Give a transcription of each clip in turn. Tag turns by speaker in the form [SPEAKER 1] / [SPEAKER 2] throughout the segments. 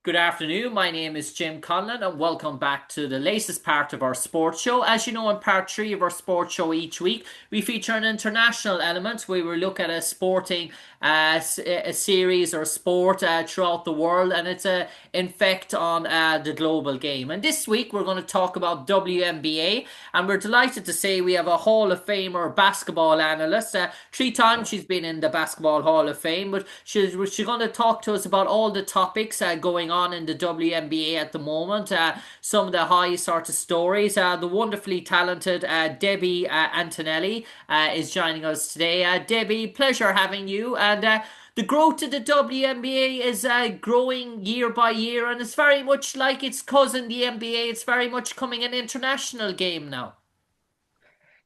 [SPEAKER 1] Good afternoon. My name is Jim Conlan, and welcome back to the latest part of our sports show. As you know, in part three of our sports show each week, we feature an international element where we look at a sporting a series or sport throughout the world, and it's a effect on the global game. And this week, we're going to talk about WNBA, and we're delighted to say we have a Hall of Famer basketball analyst. Three times she's been in the Basketball Hall of Fame, but she's going to talk to us about all the topics going on in the WNBA at the moment. Some of the high sort of stories. The wonderfully talented Debbie Antonelli is joining us today. Debbie, pleasure having you. And the growth of the WNBA is growing year by year, and it's very much like its cousin, the NBA. It's very much coming an international game now.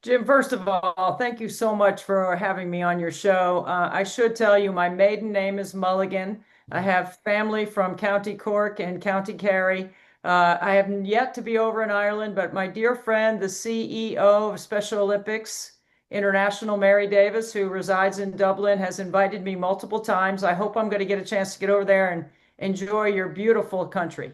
[SPEAKER 2] Jim, first of all, thank you so much for having me on your show. I should tell you, my maiden name is Mulligan. I have family from County Cork and County Kerry. I have yet to be over in Ireland, but my dear friend, the CEO of Special Olympics International, Mary Davis, who resides in Dublin, has invited me multiple times. I hope I'm going to get a chance to get over there and enjoy your beautiful country.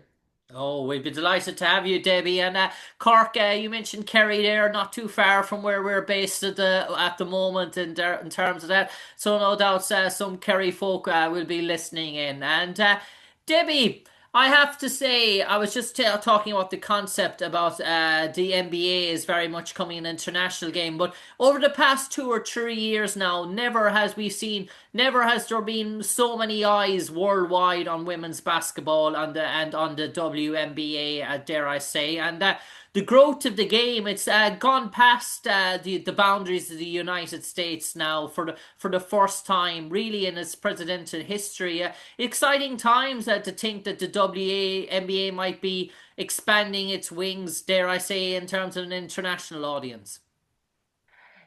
[SPEAKER 1] Oh, we'd be delighted to have you, Debbie. And Cork, you mentioned Kerry there, not too far from where we're based at the moment in terms of that. So no doubt some Kerry folk will be listening in. And Debbie, I have to say, I was just talking about the concept about the NBA is very much coming an international game, but over the past 2 or 3 years now, never has there been so many eyes worldwide on women's basketball and on the WNBA, dare I say, and the growth of the game, it's gone past the boundaries of the United States now for the first time, really, in its presidential history. Exciting times to think that the WNBA might be expanding its wings, dare I say, in terms of an international audience.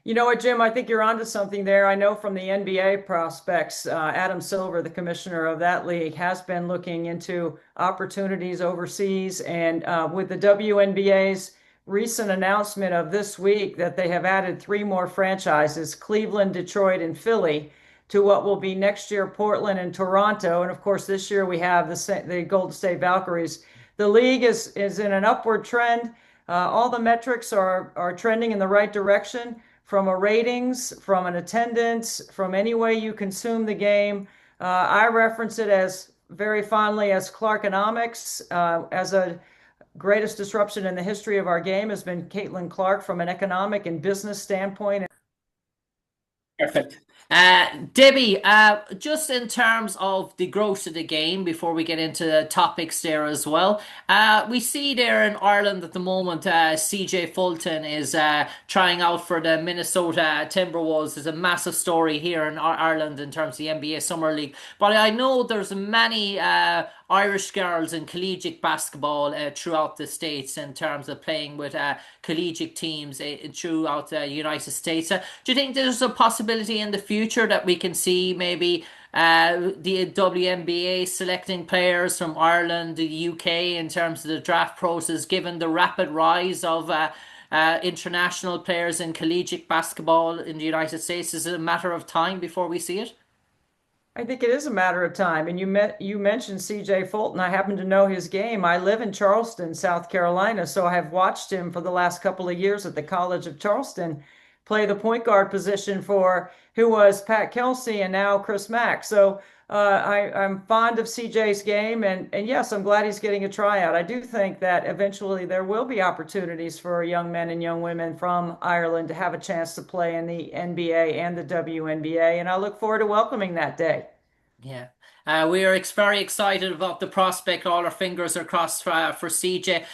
[SPEAKER 2] You know what, Jim? I think you're onto something there. I know from the NBA prospects, Adam Silver, the commissioner of that league, has been looking into opportunities overseas. And with the WNBA's recent announcement of this week that they have added three more franchises, Cleveland, Detroit, and Philly, to what will be next year Portland and Toronto. And of course, this year we have the Golden State Valkyries. The league is in an upward trend. All the metrics are trending in the right direction from a ratings, from an attendance, from any way you consume the game. I reference it as very fondly as Clarkonomics, as a greatest disruption in the history of our game has been Caitlin Clark from an economic and business standpoint.
[SPEAKER 1] Perfect. Debbie, just in terms of the growth of the game, before we get into the topics there as well, we see there in Ireland at the moment, CJ Fulton is trying out for the Minnesota Timberwolves. There's a massive story here in Ireland in terms of the NBA Summer League. But I know there's many Irish girls in collegiate basketball throughout the States in terms of playing with collegiate teams throughout the United States. Do you think there's a possibility in the future that we can see maybe the WNBA selecting players from Ireland, the UK in terms of the draft process, given the rapid rise of international players in collegiate basketball in the United States? Is it a matter of time before we see it?
[SPEAKER 2] I think it is a matter of time. And you mentioned CJ Fulton. I happen to know his game. I live in Charleston, South Carolina, so I have watched him for the last couple of years at the College of Charleston play the point guard position for who was Pat Kelsey and now Chris Mack. So I'm fond of CJ's game, and yes, I'm glad he's getting a tryout. I do think that eventually there will be opportunities for young men and young women from Ireland to have a chance to play in the NBA and the WNBA, and I look forward to welcoming that day.
[SPEAKER 1] Yeah. We are very excited about the prospect. All our fingers are crossed for CJ.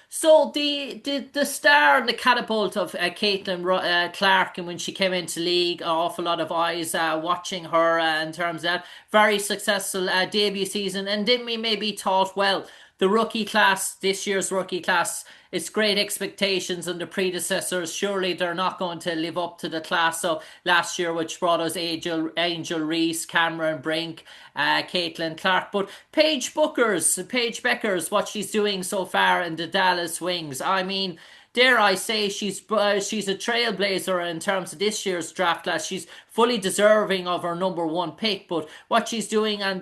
[SPEAKER 1] So the star and the catapult of Caitlin Clark, and when she came into league, an awful lot of eyes watching her in terms of that very successful debut season. And then we maybe thought, well, the rookie class, this year's rookie class, it's great expectations on the predecessors. Surely they're not going to live up to the class of last year, which brought us Angel Reese, Cameron Brink, Caitlin Clark. But Paige Bueckers, what she's doing so far in the Dallas Wings. I mean, dare I say, she's a trailblazer in terms of this year's draft class. She's fully deserving of her number one pick. But what she's doing on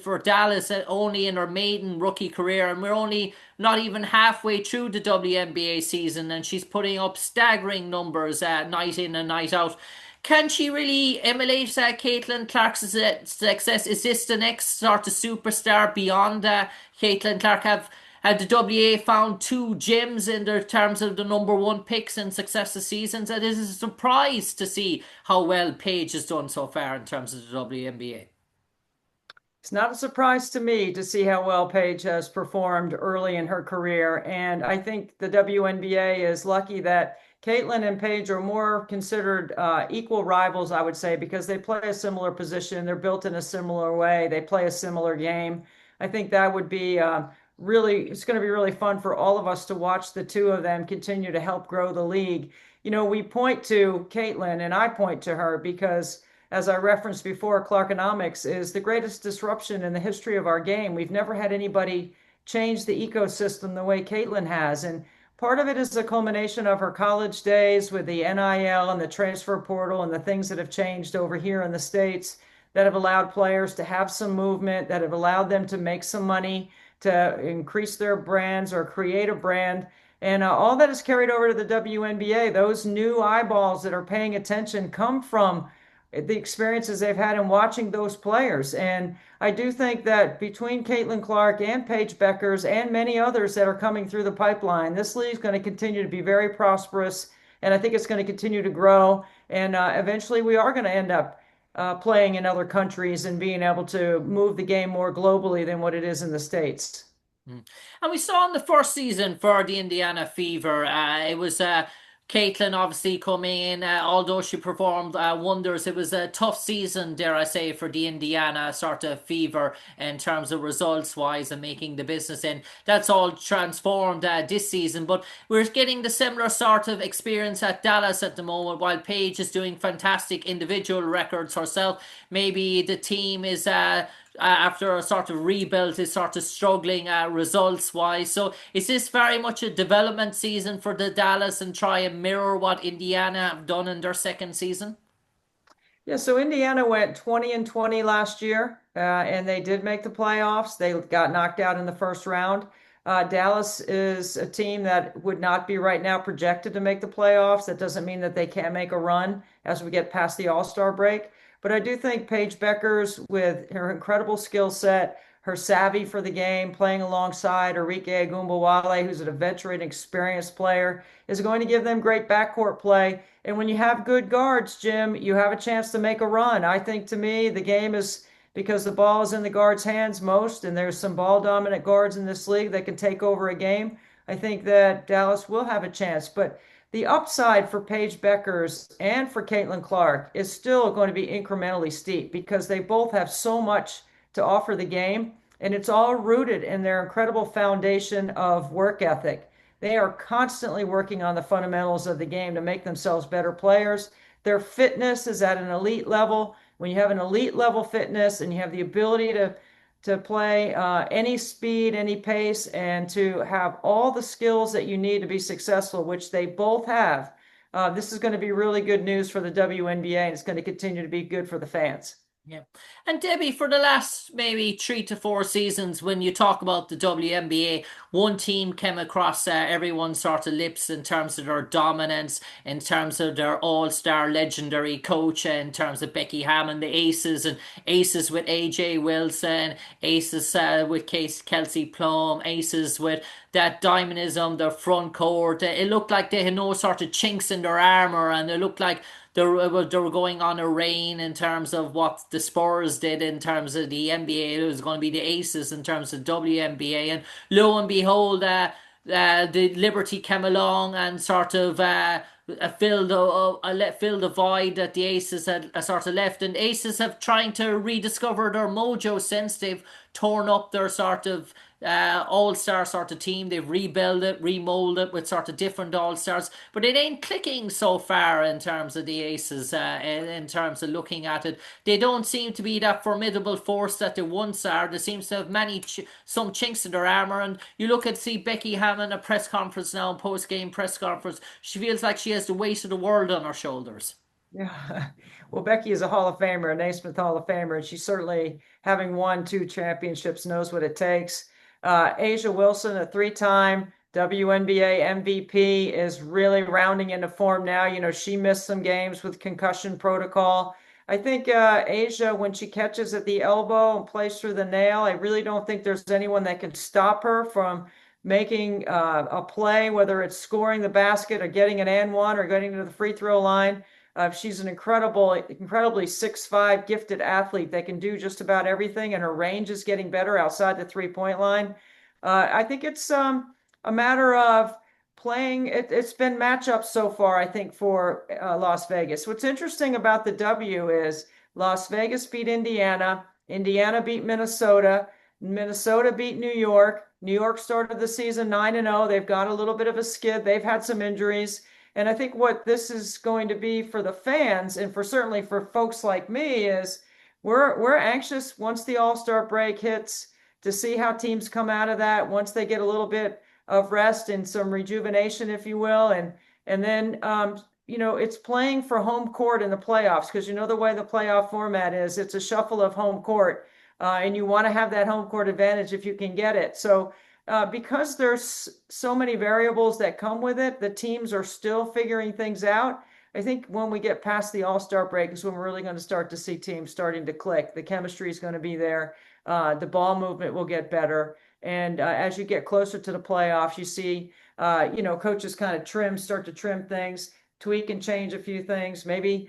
[SPEAKER 1] for Dallas only in her maiden rookie career, and we're only not even halfway through the WNBA season, and she's putting up staggering numbers night in and night out. Can she really emulate Caitlin Clark's success? Is this the next sort of superstar beyond Caitlin Clark? Have the WA found two gems in their terms of the number one picks in successive seasons? It is a surprise to see how well Paige has done so far in terms of the WNBA.
[SPEAKER 2] It's not a surprise to me to see how well Paige has performed early in her career. And I think the WNBA is lucky that Caitlin and Paige are more considered equal rivals, I would say, because they play a similar position. They're built in a similar way. They play a similar game. I think that would be really, it's going to be really fun for all of us to watch the two of them continue to help grow the league. You know, we point to Caitlin and I point to her because as I referenced before, Clarkonomics is the greatest disruption in the history of our game. We've never had anybody change the ecosystem the way Caitlin has. And part of it is a culmination of her college days with the NIL and the transfer portal and the things that have changed over here in the States that have allowed players to have some movement, that have allowed them to make some money, to increase their brands or create a brand. And all that is carried over to the WNBA. Those new eyeballs that are paying attention come from the experiences they've had in watching those players. And I do think that between Caitlin Clark and Paige Bueckers and many others that are coming through the pipeline, this league is going to continue to be very prosperous. And I think it's going to continue to grow. And eventually we are going to end up playing in other countries and being able to move the game more globally than what it is in the States.
[SPEAKER 1] And we saw in the first season for the Indiana Fever, it was Caitlin obviously coming in, although she performed wonders. It was a tough season, dare I say, for the Indiana sort of Fever in terms of results wise and making the business in. That's all transformed this season, but we're getting the similar sort of experience at Dallas at the moment. While Paige is doing fantastic individual records herself, maybe the team is after a sort of rebuild is sort of struggling results wise. So is this very much a development season for the Dallas and try and mirror what Indiana have done in their second season?
[SPEAKER 2] Yeah, so Indiana went 20 and 20 last year, and they did make the playoffs. They got knocked out in the first round. Dallas is a team that would not be right now projected to make the playoffs. That doesn't mean that they can't make a run as we get past the All-Star break. But I do think Paige Bueckers, with her incredible skill set, her savvy for the game, playing alongside Enrique Agumbawale, who's a veteran, experienced player, is going to give them great backcourt play. And when you have good guards, Jim, you have a chance to make a run. I think to me, the game is because the ball is in the guards' hands most, and there's some ball dominant guards in this league that can take over a game. I think that Dallas will have a chance. But the upside for Paige Bueckers and for Caitlin Clark is still going to be incrementally steep because they both have so much to offer the game, and it's all rooted in their incredible foundation of work ethic. They are constantly working on the fundamentals of the game to make themselves better players. Their fitness is at an elite level. When you have an elite level fitness and you have the ability to play any speed, any pace, and to have all the skills that you need to be successful, which they both have, this is going to be really good news for the WNBA, and it's going to continue to be good for the fans.
[SPEAKER 1] Yeah. And Debbie, for the last maybe 3 to 4 seasons, when you talk about the WNBA, one team came across everyone's sort of lips in terms of their dominance, in terms of their all-star legendary coach, in terms of Becky Hammond, the aces, and aces with AJ Wilson, aces with Kelsey Plum, aces with that dynamism, their front court. It looked like they had no sort of chinks in their armor, and it looked like they were going on a reign in terms of what the Spurs did in terms of the NBA. It was going to be the Aces in terms of WNBA. And lo and behold, the Liberty came along and sort of filled the void that the Aces had sort of left. And Aces have trying to rediscover their mojo since they've torn up their sort of all-star sort of team. They've rebuilt it, remolded it with sort of different all-stars, but it ain't clicking so far in terms of the Aces. In terms of looking at it, they don't seem to be that formidable force that they once are. There seems to have some chinks in their armor, and you look at see Becky Hammond a press conference now, and post-game press conference. She feels like she has the weight of the world on her shoulders.
[SPEAKER 2] Yeah. Well, Becky is a Hall of Famer, a Naismith Hall of Famer, and she certainly, having won 2 championships, knows what it takes. A'ja Wilson, a 3-time WNBA MVP, is really rounding into form now. You know, she missed some games with concussion protocol. I think A'ja, when she catches at the elbow and plays through the nail, I really don't think there's anyone that can stop her from making a play, whether it's scoring the basket or getting an and one or getting to the free throw line. She's an incredibly 6'5" gifted athlete that can do just about everything, and her range is getting better outside the 3-point line. I think it's a matter of playing. It's been matchups so far, I think, for Las Vegas. What's interesting about the W is Las Vegas beat Indiana, Indiana beat Minnesota, Minnesota beat New York. New York started the season 9-0. They've got a little bit of a skid. They've had some injuries. And I think what this is going to be for the fans and for certainly for folks like me is we're anxious once the All-Star break hits to see how teams come out of that once they get a little bit of rest and some rejuvenation, if you will. And then you know, it's playing for home court in the playoffs because you know the way the playoff format is, it's a shuffle of home court. And you want to have that home court advantage if you can get it. So because there's so many variables that come with it, the teams are still figuring things out. I think when we get past the All-Star break is when we're really going to start to see teams starting to click. The chemistry is going to be there. The ball movement will get better. And as you get closer to the playoffs, you see, you know, coaches kind of start to trim things, tweak and change a few things, maybe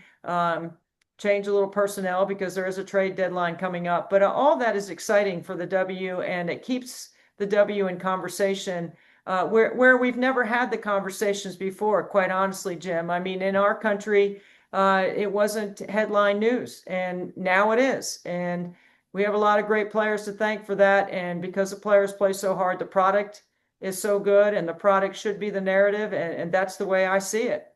[SPEAKER 2] change a little personnel because there is a trade deadline coming up. But all that is exciting for the W, and it keeps the W in conversation where we've never had the conversations before, quite honestly, Jim. I mean, in our country, it wasn't headline news, and now it is. And we have a lot of great players to thank for that. And because the players play so hard, the product is so good, and the product should be the narrative. And that's the way I see it.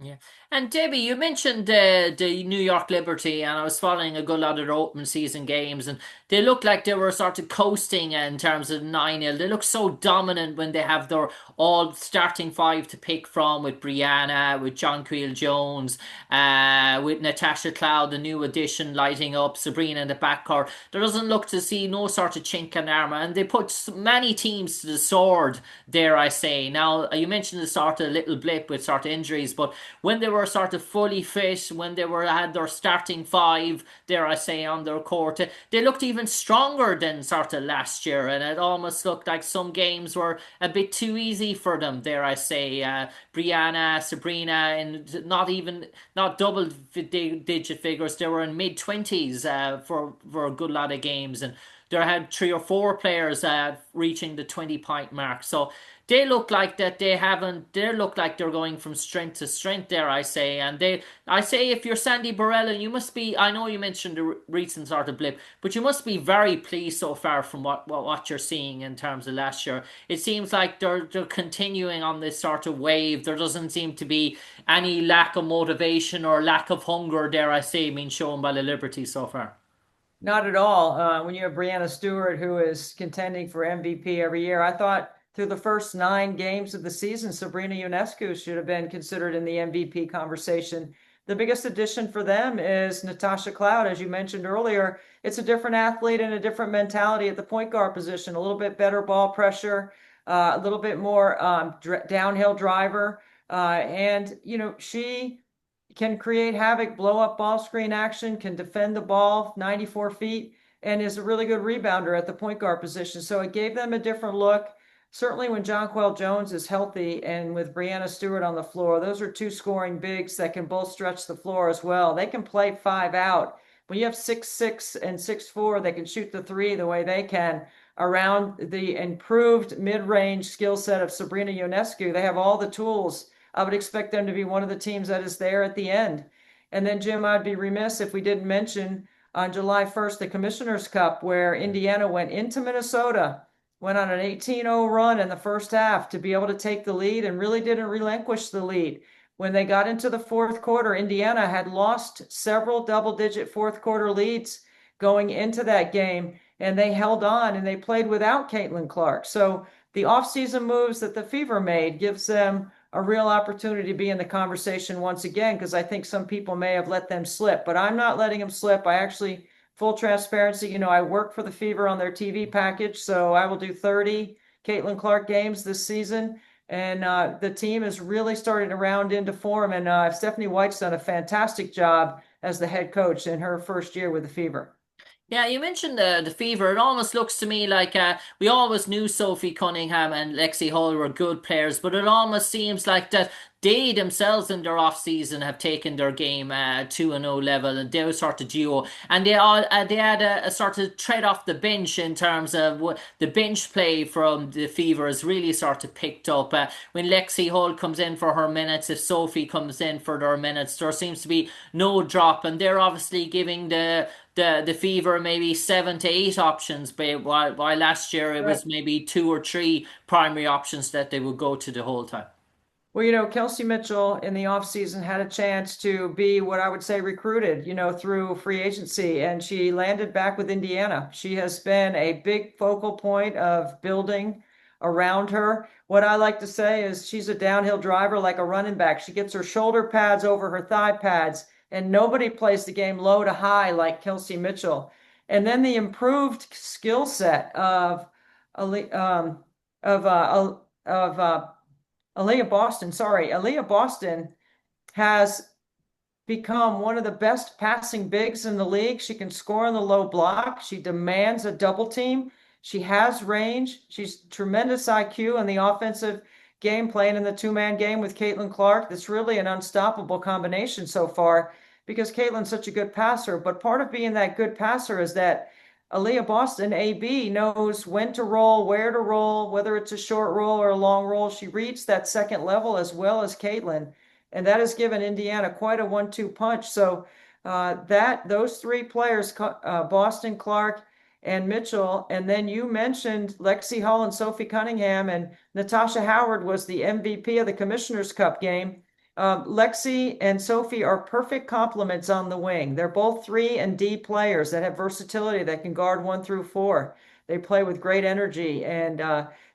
[SPEAKER 1] Yeah. And Debbie, you mentioned the New York Liberty, and I was following a good lot of their open season games, and they looked like they were sort of coasting in terms of 9-0. They look so dominant when they have their all starting five to pick from with Brianna, with John Creel Jones, with Natasha Cloud, the new addition, lighting up, Sabrina in the backcourt. There doesn't look to see no sort of chink in armor, and they put many teams to the sword, dare I say. Now, you mentioned the sort of little blip with sort of injuries, but when they were sort of fully fit, when they were had their starting five, dare I say, on their court, they looked even stronger than sort of last year, and it almost looked like some games were a bit too easy for them, dare I say. Brianna, Sabrina, and not double digit figures, they were in mid 20s for a good lot of games, and they had 3 or 4 players reaching the 20-point mark. So they look like that they haven't. They look like they're going from strength to strength. There, I say, and I say, if you're Sandy Barella, you must be. I know you mentioned the recent sort of blip, but you must be very pleased so far from what you're seeing in terms of last year. It seems like they're continuing on this sort of wave. There doesn't seem to be any lack of motivation or lack of hunger, dare I say, being shown by the Liberty so far.
[SPEAKER 2] Not at all. When you have Brianna Stewart, who is contending for MVP every year, I thought through the first 9 games of the season, Sabrina Ionescu should have been considered in the MVP conversation. The biggest addition for them is Natasha Cloud, as you mentioned earlier. It's a different athlete and a different mentality at the point guard position, a little bit better ball pressure, a little bit more downhill driver. And, you know, she can create havoc, blow up ball screen action, can defend the ball 94 feet, and is a really good rebounder at the point guard position. So it gave them a different look. Certainly when Jonquel Jones is healthy and with Brianna Stewart on the floor, those are 2 scoring bigs that can both stretch the floor as well. They can play 5 out. When you have 6'6" and 6'4" that can shoot the three the way they can around the improved mid-range skill set of Sabrina Ionescu, they have all the tools. I would expect them to be one of the teams that is there at the end. And then, Jim, I'd be remiss if we didn't mention on July 1st, the Commissioner's Cup, where Indiana went into Minnesota went on an 18-0 run in the first half to be able to take the lead and really didn't relinquish the lead. When they got into the fourth quarter, Indiana had lost several double-digit fourth quarter leads going into that game, and they held on and they played without Caitlin Clark. So the offseason moves that the Fever made gives them a real opportunity to be in the conversation once again, because I think some people may have let them slip, but I'm not letting them slip. I actually, full transparency, I work for the Fever on their TV package, so I will do 30 Caitlin Clark games this season. And the team is really starting to round into form. And Stephanie White's done a fantastic job as the head coach in her first year with the Fever.
[SPEAKER 1] Yeah, you mentioned the Fever. It almost looks to me like we always knew Sophie Cunningham and Lexi Hall were good players, but it almost seems like that they themselves in their off season have taken their game to an O level, and they're sort of duo, and they had a sort of tread off the bench in terms of the bench play from the Fever has really sort of picked up. When Lexi Hall comes in for her minutes, if Sophie comes in for their minutes, there seems to be no drop, and they're obviously giving the Fever maybe 7 to 8 options, but while last year it
[SPEAKER 2] Right.
[SPEAKER 1] was maybe 2 or 3 primary options that they would go to the whole time.
[SPEAKER 2] Well, Kelsey Mitchell in the offseason had a chance to be what I would say recruited, through free agency, and she landed back with Indiana. She has been a big focal point of building around her. What I like to say is she's a downhill driver like a running back. She gets her shoulder pads over her thigh pads, and nobody plays the game low to high like Kelsey Mitchell. And then the improved skill set of of Aaliyah Boston, sorry, Aaliyah Boston has become one of the best passing bigs in the league. She can score in the low block. She demands a double team. She has range. She's tremendous IQ in the offensive game, playing in the two-man game with Caitlin Clark. That's really an unstoppable combination so far because Caitlin's such a good passer. But part of being that good passer is that Aaliyah Boston, AB, knows when to roll, where to roll, whether it's a short roll or a long roll. She reads that second level as well as Caitlin, and that has given Indiana quite a 1-2 punch. So that those three players, Boston, Clark, and Mitchell, and then you mentioned Lexi Hall and Sophie Cunningham, and Natasha Howard was the MVP of the Commissioner's Cup game. Lexi and Sophie are perfect complements on the wing. They're both 3 and D players that have versatility that can guard 1 through 4. They play with great energy, and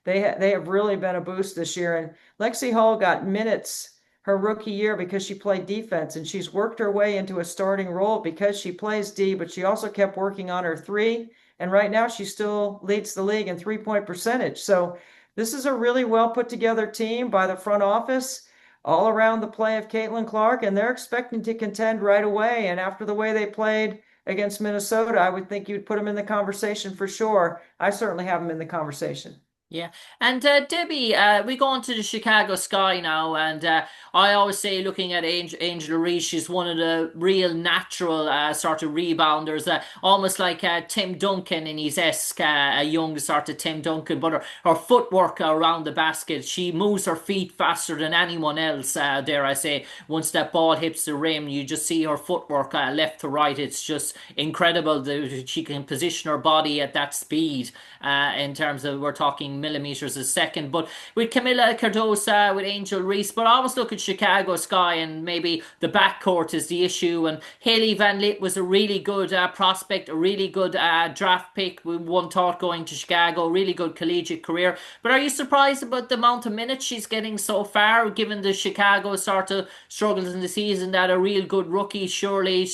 [SPEAKER 2] they have really been a boost this year. And Lexi Hall got minutes her rookie year because she played defense, and she's worked her way into a starting role because she plays D, but she also kept working on her three. And right now, she still leads the league in 3-point percentage. So this is a really well put together team by the front office, all around the play of Caitlin Clark, and they're expecting to contend right away. And after the way they played against Minnesota, I would think you'd put them in the conversation for sure. I certainly have them in the conversation.
[SPEAKER 1] Yeah, and Debbie, we go on to the Chicago Sky now, and I always say, looking at Angel Reese, she's one of the real natural sort of rebounders, almost like Tim Duncan in his esque, a young sort of Tim Duncan, but her footwork around the basket, she moves her feet faster than anyone else. Dare I say, once that ball hits the rim, you just see her footwork left to right. It's just incredible that she can position her body at that speed. In terms of we're talking millimeters a second. But with Camila Cardosa, with Angel Reese, but I always look at Chicago Sky and maybe the backcourt is the issue. And Haley Van Lith was a really good prospect, a really good draft pick. One thought going to Chicago, really good collegiate career. But are you surprised about the amount of minutes she's getting so far, given the Chicago sort of struggles in the season? That a real good rookie, surely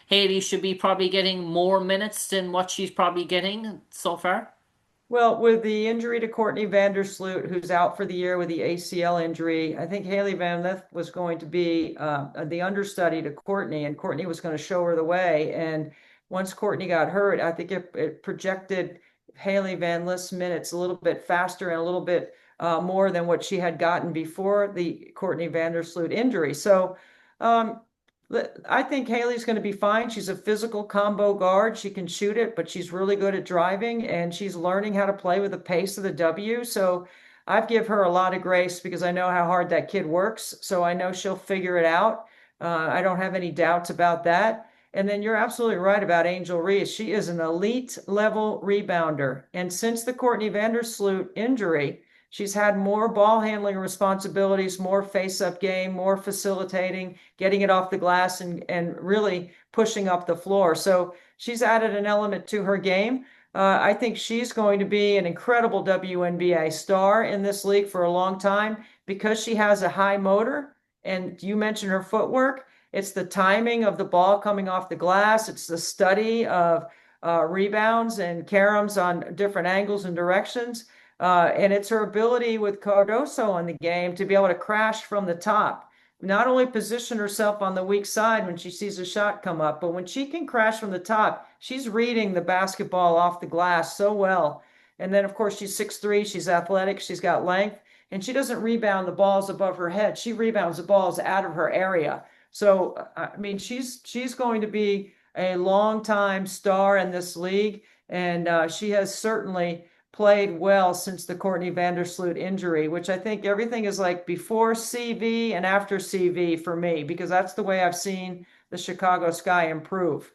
[SPEAKER 1] Haley should be probably getting more minutes than what she's probably getting so far.
[SPEAKER 2] Well, with the injury to Courtney Vandersloot, who's out for the year with the ACL injury, I think Haley Van Lith was going to be the understudy to Courtney, and Courtney was going to show her the way. And once Courtney got hurt, I think it projected Haley Van Lith's minutes a little bit faster and a little bit more than what she had gotten before the Courtney Vandersloot injury. So um, I think Haley's going to be fine. She's a physical combo guard. She can shoot it, but she's really good at driving, and she's learning how to play with the pace of the W. So I've give her a lot of grace because I know how hard that kid works. So I know she'll figure it out. I don't have any doubts about that. And then you're absolutely right about Angel Reese. She is an elite level rebounder. And since the Courtney Vandersloot injury, she's had more ball handling responsibilities, more face up game, more facilitating, getting it off the glass, and really pushing up the floor. So she's added an element to her game. I think she's going to be an incredible WNBA star in this league for a long time because she has a high motor. And you mentioned her footwork. It's the timing of the ball coming off the glass. It's the study of rebounds and caroms on different angles and directions. And it's her ability with Cardoso in the game to be able to crash from the top. Not only position herself on the weak side when she sees a shot come up, but when she can crash from the top, she's reading the basketball off the glass so well. And then, of course, she's 6'3", she's athletic, she's got length, and she doesn't rebound the balls above her head. She rebounds the balls out of her area. So, I mean, she's going to be a long time star in this league, and she has certainly played well since the Courtney Vandersloot injury, which I think everything is like before CV and after CV for me, because that's the way I've seen the Chicago Sky improve.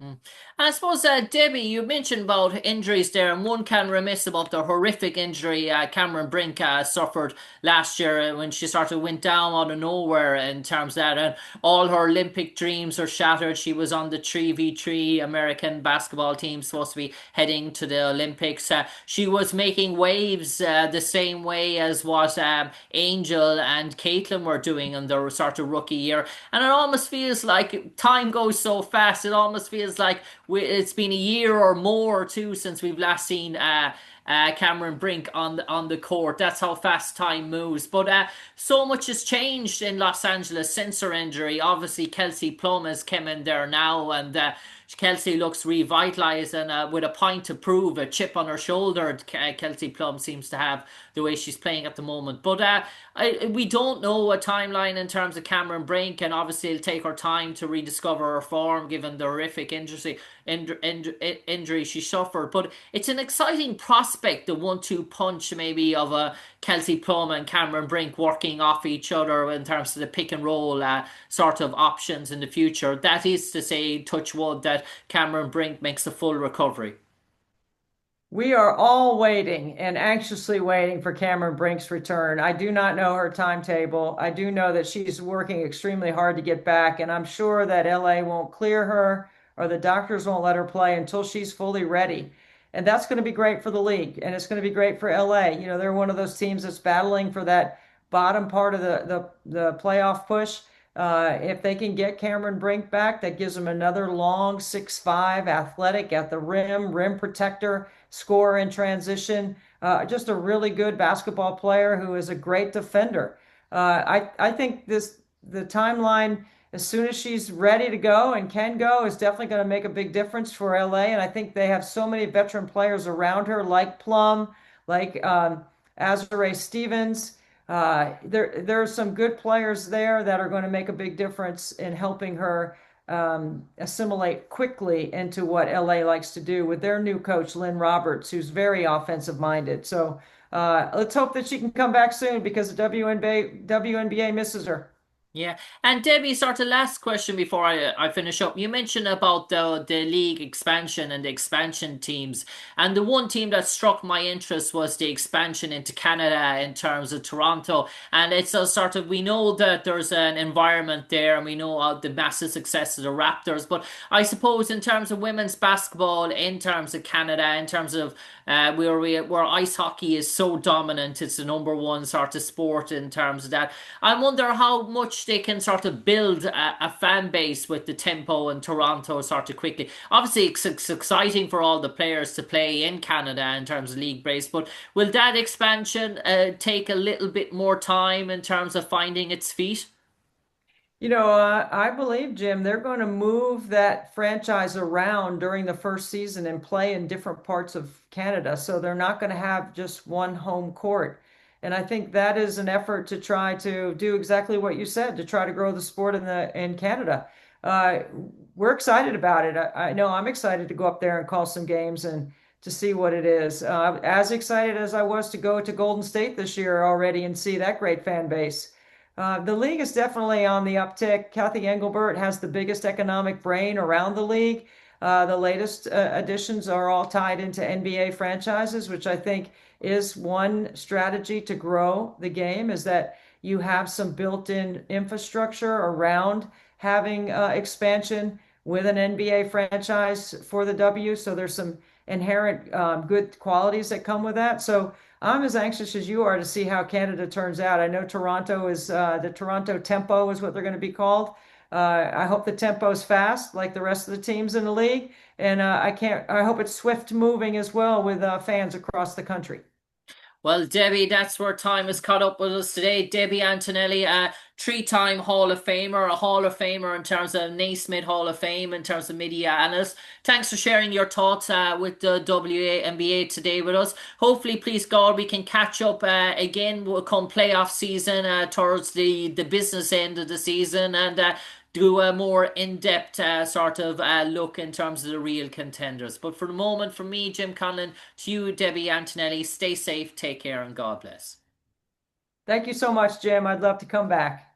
[SPEAKER 1] Mm. And I suppose, Debbie, you mentioned about injuries there, and one can remiss about the horrific injury Cameron Brink suffered last year when she sort of went down out of nowhere in terms of that, and all her Olympic dreams are shattered. She was on the 3v3 American basketball team, supposed to be heading to the Olympics. She was making waves the same way as what Angel and Caitlin were doing in their sort of rookie year, and it almost feels like time goes so fast. It almost feels like it's been a year or more too since we've last seen Cameron Brink on the court. That's how fast time moves. But so much has changed in Los Angeles since her injury. Obviously, Kelsey Plum has come in there now, and Kelsey looks revitalized and with a point to prove, a chip on her shoulder. Kelsey Plum seems to have the way she's playing at the moment. But we don't know a timeline in terms of Cameron Brink, and obviously it'll take her time to rediscover her form given the horrific injury she suffered. But it's an exciting prospect, the 1-2 punch maybe of a Kelsey Plum and Cameron Brink working off each other in terms of the pick and roll sort of options in the future. That is to say, touch wood, that Cameron Brink makes a full recovery.
[SPEAKER 2] We are all waiting and anxiously waiting for Cameron Brink's return. I do not know her timetable. I do know that she's working extremely hard to get back, and I'm sure that LA won't clear her or the doctors won't let her play until she's fully ready. And that's going to be great for the league, and it's going to be great for LA. You know, they're one of those teams that's battling for that bottom part of the playoff push. If they can get Cameron Brink back, that gives them another long 6'5", athletic at the rim protector, scorer in transition. Just a really good basketball player who is a great defender. I think the timeline, as soon as she's ready to go and can go, is definitely going to make a big difference for LA. And I think they have so many veteran players around her, like Plum, like Azurá Stevens. There are some good players there that are going to make a big difference in helping her assimilate quickly into what LA likes to do with their new coach, Lynn Roberts, who's very offensive minded. So let's hope that she can come back soon because the WNBA misses her.
[SPEAKER 1] Yeah, and Debbie, sort of last question before I finish up. You mentioned about the league expansion and the expansion teams, and the one team that struck my interest was the expansion into Canada in terms of Toronto. And it's a sort of, we know that there's an environment there, and we know the massive success of the Raptors. But I suppose in terms of women's basketball, in terms of Canada, in terms of where ice hockey is so dominant, it's the number one sort of sport in terms of that. I wonder how much they can sort of build a fan base with the tempo in Toronto sort of quickly. Obviously, it's exciting for all the players to play in Canada in terms of league base, but will that expansion take a little bit more time in terms of finding its feet?
[SPEAKER 2] You know, I believe, Jim, they're going to move that franchise around during the first season and play in different parts of Canada. So they're not going to have just one home court. And I think that is an effort to try to do exactly what you said, to try to grow the sport in Canada. Uh, we're excited about it. I know I'm excited to go up there and call some games and to see what it is. As excited as I was to go to Golden State this year already and see that great fan base. The league is definitely on the uptick. Kathy Engelbert has the biggest economic brain around the league. The latest additions are all tied into NBA franchises, which I think is one strategy to grow the game, is that you have some built-in infrastructure around having expansion with an NBA franchise for the W. So there's some inherent good qualities that come with that. So I'm as anxious as you are to see how Canada turns out. I know Toronto is the Toronto Tempo is what they're going to be called. I hope the tempo is fast, like the rest of the teams in the league, and I hope it's swift moving as well with fans across the country.
[SPEAKER 1] Well, Debbie, that's where time has caught up with us today. Debbie Antonelli, a three-time Hall of Famer, a Hall of Famer in terms of Naismith Hall of Fame, in terms of media analyst. Thanks for sharing your thoughts with the WNBA today with us. Hopefully, please God, we can catch up again. We'll come playoff season towards the business end of the season and do a more in-depth sort of look in terms of the real contenders. But for the moment, from me, Jim Conlan, to you, Debbie Antonelli, stay safe, take care, and God bless.
[SPEAKER 2] Thank you so much, Jim. I'd love to come back.